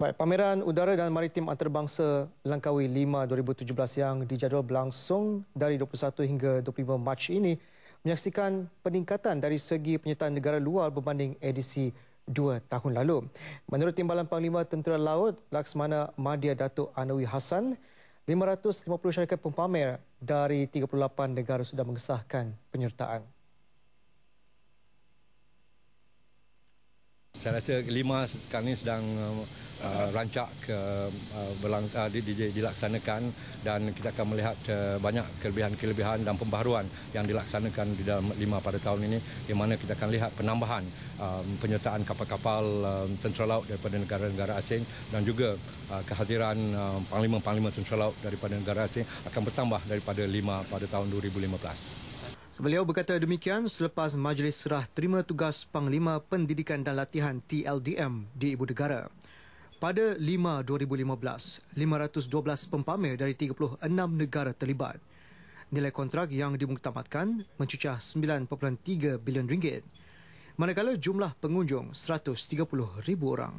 Baik, pameran udara dan maritim antarabangsa Langkawi 5 2017 yang dijadual berlangsung dari 21 hingga 25 Mac ini menyaksikan peningkatan dari segi penyertaan negara luar berbanding edisi 2 tahun lalu. Menurut Timbalan Panglima Tentera Laut Laksmana Madya Datuk Anawi Hassan, 550 syarikat pempamer dari 38 negara sudah mengesahkan penyertaan. Saya rasa lima sekarang ini sedang rancak dilaksanakan dan kita akan melihat banyak kelebihan-kelebihan dan pembaharuan yang dilaksanakan di dalam 5 pada tahun ini, di mana kita akan lihat penambahan penyertaan kapal-kapal tentera laut daripada negara-negara asing dan juga kehadiran panglima-panglima tentera laut daripada negara asing akan bertambah daripada 5 pada tahun 2015. Beliau berkata demikian selepas Majlis Serah Terima Tugas Panglima Pendidikan dan Latihan TLDM di Ibu Negara. Pada 5 2015, 512 pempamer dari 36 negara terlibat. Nilai kontrak yang dimuktamadkan mencecah 9.3 bilion ringgit. Manakala jumlah pengunjung 130,000 orang.